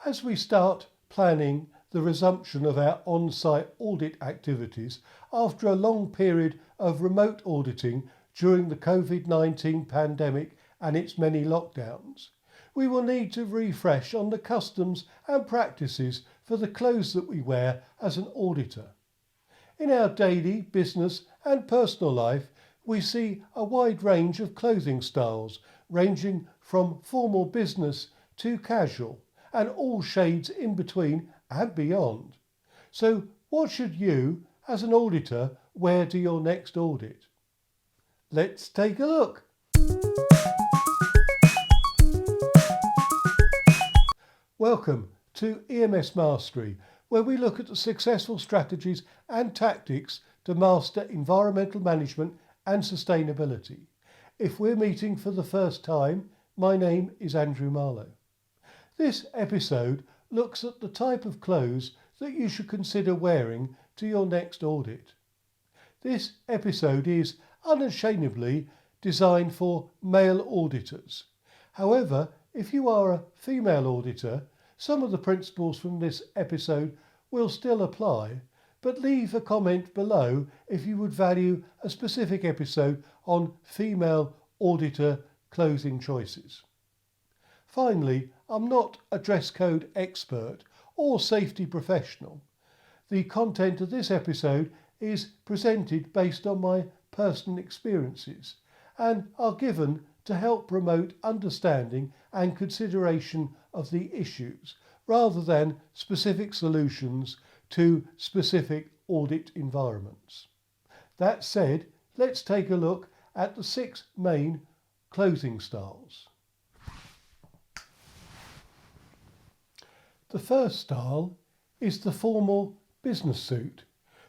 As we start planning the resumption of our on-site audit activities after a long period of remote auditing during the COVID-19 pandemic and its many lockdowns, we will need to refresh on the customs and practices for the clothes that we wear as an auditor. In our daily, business and personal life, we see a wide range of clothing styles, ranging from formal business to casual, and all shades in between and beyond. So what should you, as an auditor, wear to your next audit? Let's take a look. Welcome to EMSmastery, where we look at the successful strategies and tactics to master environmental management and sustainability. If we're meeting for the first time, my name is Andrew Marlowe. This episode looks at the type of clothes that you should consider wearing to your next audit. This episode is unashamedly designed for male auditors. However, if you are a female auditor, some of the principles from this episode will still apply, but leave a comment below if you would value a specific episode on female auditor clothing choices. Finally, I'm not a dress code expert or safety professional. The content of this episode is presented based on my personal experiences and are given to help promote understanding and consideration of the issues rather than specific solutions to specific audit environments. That said, let's take a look at the 6 main clothing styles. The first style is the formal business suit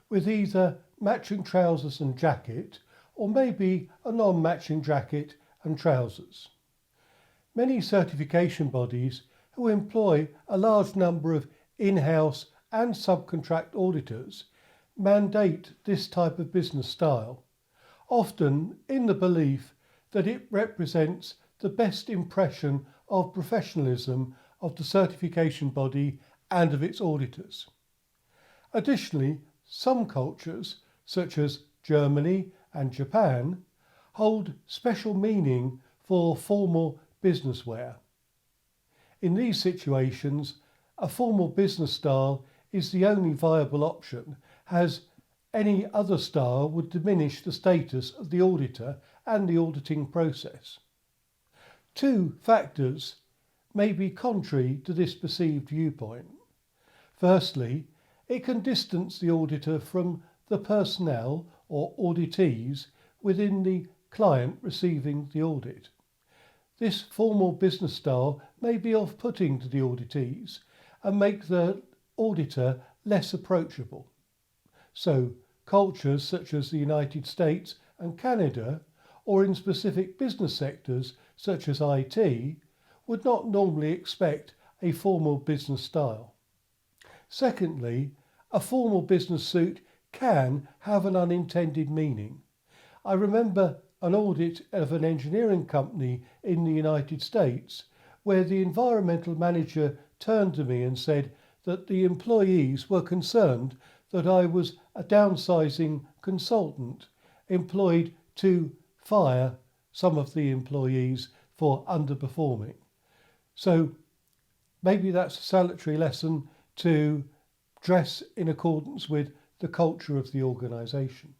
with either matching trousers and jacket or maybe a non-matching jacket and trousers. Many certification bodies who employ a large number of in-house and subcontract auditors mandate this type of business style, often in the belief that it represents the best impression of professionalism of the certification body and of its auditors. Additionally, some cultures, such as Germany and Japan, hold special meaning for formal business wear. In these situations, a formal business style is the only viable option, as any other style would diminish the status of the auditor and the auditing process. 2 factors may be contrary to this perceived viewpoint. Firstly, it can distance the auditor from the personnel or auditees within the client receiving the audit. This formal business style may be off-putting to the auditees and make the auditor less approachable. So, cultures such as the United States and Canada, or in specific business sectors such as IT, would not normally expect a formal business style. Secondly, a formal business suit can have an unintended meaning. I remember an audit of an engineering company in the United States where the environmental manager turned to me and said that the employees were concerned that I was a downsizing consultant employed to fire some of the employees for underperforming. So maybe that's a salutary lesson to dress in accordance with the culture of the organisation.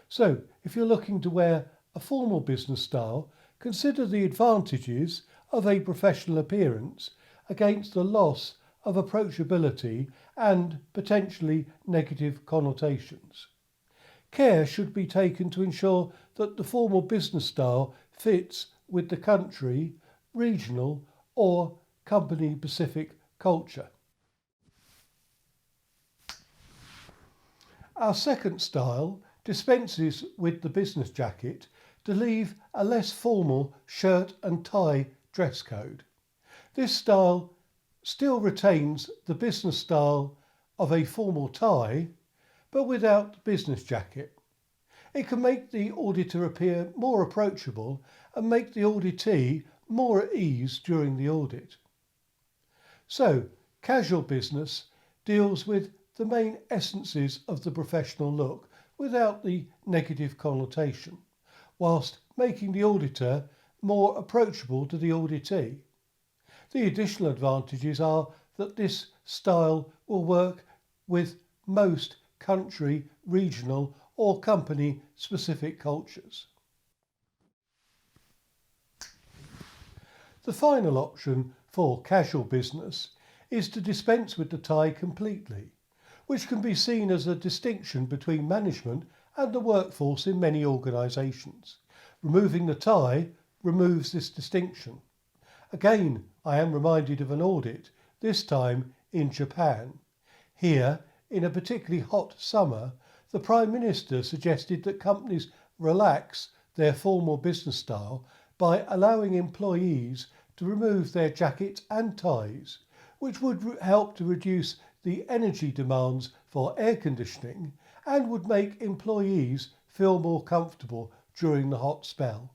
So if you're looking to wear a formal business style, consider the advantages of a professional appearance against the loss of approachability and potentially negative connotations. Care should be taken to ensure that the formal business style fits with the country, regional or company-specific culture. Our second style dispenses with the business jacket to leave a less formal shirt and tie dress code. This style still retains the business style of a formal tie, but without the business jacket. It can make the auditor appear more approachable and make the auditee more at ease during the audit. So, casual business deals with the main essences of the professional look without the negative connotation, whilst making the auditor more approachable to the auditee. The additional advantages are that this style will work with most country, regional or company specific cultures. The final option for casual business is to dispense with the tie completely, which can be seen as a distinction between management and the workforce in many organisations. Removing the tie removes this distinction. Again, I am reminded of an audit, this time in Japan. Here, in a particularly hot summer, the Prime Minister suggested that companies relax their formal business style by allowing employees to remove their jackets and ties, which would help to reduce the energy demands for air conditioning and would make employees feel more comfortable during the hot spell.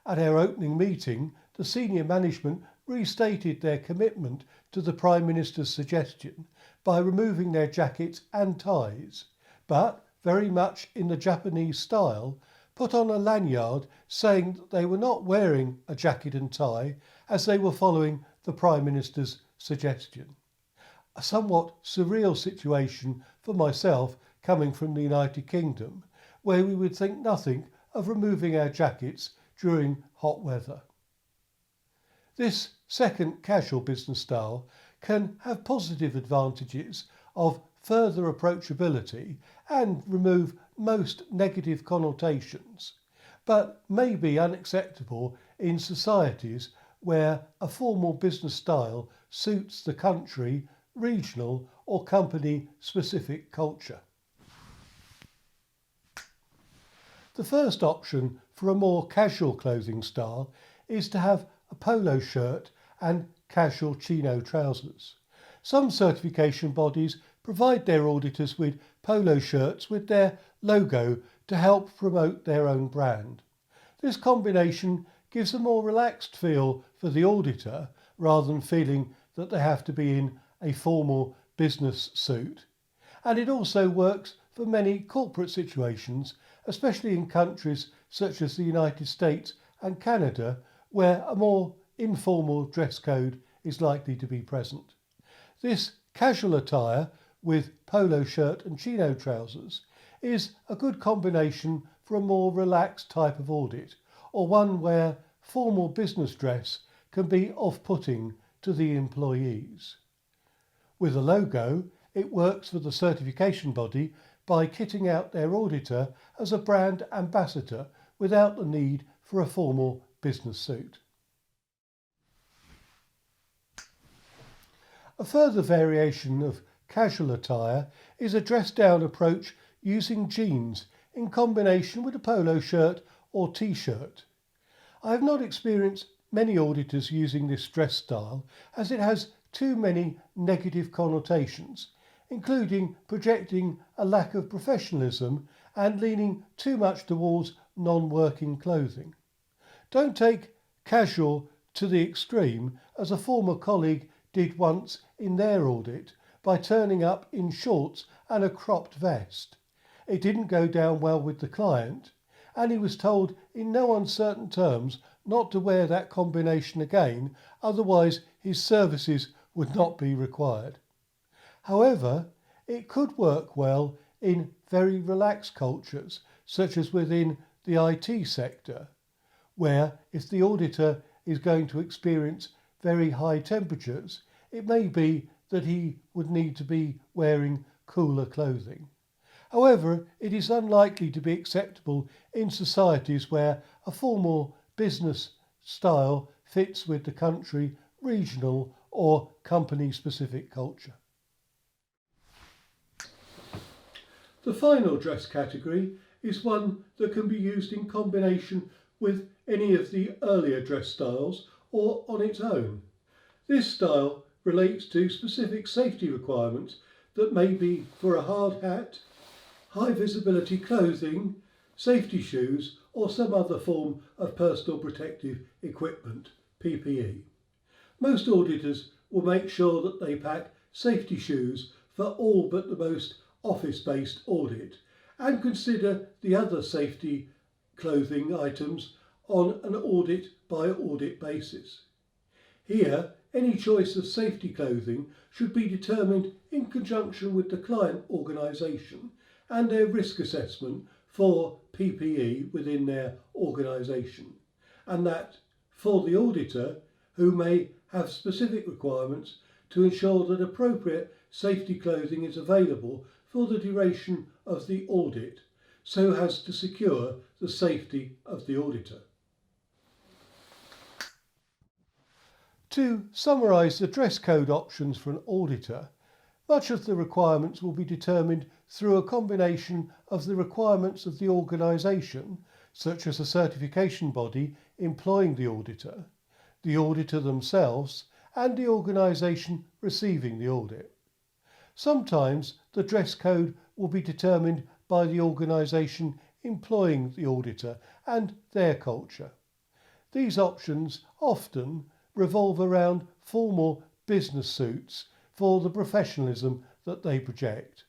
At our opening meeting, the senior management restated their commitment to the Prime Minister's suggestion by removing their jackets and ties, but, very much in the Japanese style, put on a lanyard saying that they were not wearing a jacket and tie as they were following the Prime Minister's suggestion. A somewhat surreal situation for myself coming from the United Kingdom, where we would think nothing of removing our jackets during hot weather. This second casual business style can have positive advantages of further approachability and remove most negative connotations, but may be unacceptable in societies where a formal business style suits the country, regional or company specific culture. The first option for a more casual clothing style is to have a polo shirt and casual chino trousers. Some certification bodies provide their auditors with polo shirts with their logo to help promote their own brand. This combination gives a more relaxed feel for the auditor rather than feeling that they have to be in a formal business suit. And it also works for many corporate situations, especially in countries such as the United States and Canada, where a more informal dress code is likely to be present. This casual attire with polo shirt and chino trousers is a good combination for a more relaxed type of audit, or one where formal business dress can be off-putting to the employees. With a logo, it works for the certification body by kitting out their auditor as a brand ambassador without the need for a formal business suit. A further variation of casual attire is a dress-down approach using jeans in combination with a polo shirt or t-shirt. I have not experienced many auditors using this dress style as it has too many negative connotations, including projecting a lack of professionalism and leaning too much towards non-working clothing. Don't take casual to the extreme, as a former colleague did once in their audit by turning up in shorts and a cropped vest. It didn't go down well with the client, and he was told in no uncertain terms not to wear that combination again, otherwise his services would not be required. However, it could work well in very relaxed cultures, such as within the IT sector, where if the auditor is going to experience very high temperatures, it may be that he would need to be wearing cooler clothing. However, it is unlikely to be acceptable in societies where a formal business style fits with the country, regional or company-specific culture. The final dress category is one that can be used in combination with any of the earlier dress styles or on its own. This style relates to specific safety requirements that may be for a hard hat, high visibility clothing, safety shoes or some other form of personal protective equipment, PPE. Most auditors will make sure that they pack safety shoes for all but the most office-based audit and consider the other safety clothing items on an audit by audit basis. Here, any choice of safety clothing should be determined in conjunction with the client organisation and their risk assessment for PPE within their organisation, and that for the auditor, who may have specific requirements to ensure that appropriate safety clothing is available for the duration of the audit, so as to secure the safety of the auditor. To summarise the dress code options for an auditor, much of the requirements will be determined through a combination of the requirements of the organisation, such as the certification body employing the auditor themselves, and the organisation receiving the audit. Sometimes the dress code will be determined by the organisation employing the auditor and their culture. These options often revolve around formal business suits for the professionalism that they project,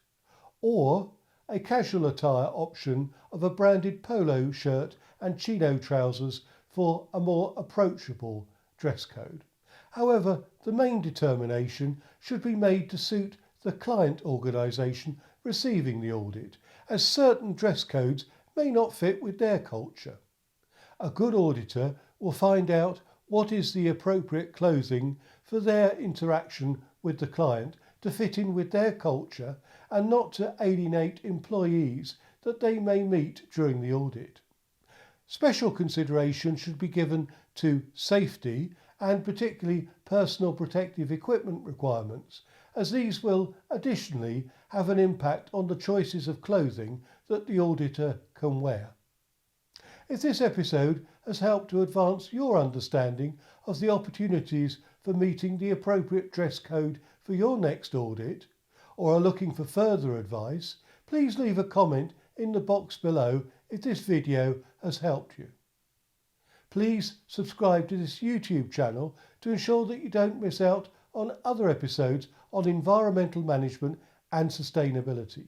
or a casual attire option of a branded polo shirt and chino trousers for a more approachable dress code. However, the main determination should be made to suit the client organisation receiving the audit, as certain dress codes may not fit with their culture. A good auditor will find out what is the appropriate clothing for their interaction with the client to fit in with their culture and not to alienate employees that they may meet during the audit. Special consideration should be given to safety and particularly personal protective equipment requirements, as these will additionally have an impact on the choices of clothing that the auditor can wear. If this episode has helped to advance your understanding of the opportunities for meeting the appropriate dress code for your next audit, or are looking for further advice, please leave a comment in the box below if this video has helped you. Please subscribe to this YouTube channel to ensure that you don't miss out on other episodes on environmental management and sustainability.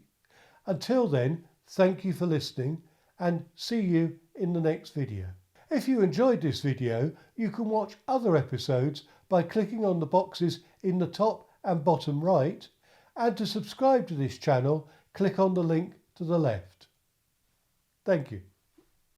Until then, thank you for listening and see you in the next video. If you enjoyed this video, you can watch other episodes by clicking on the boxes in the top and bottom right, and to subscribe to this channel, click on the link to the left. Thank you.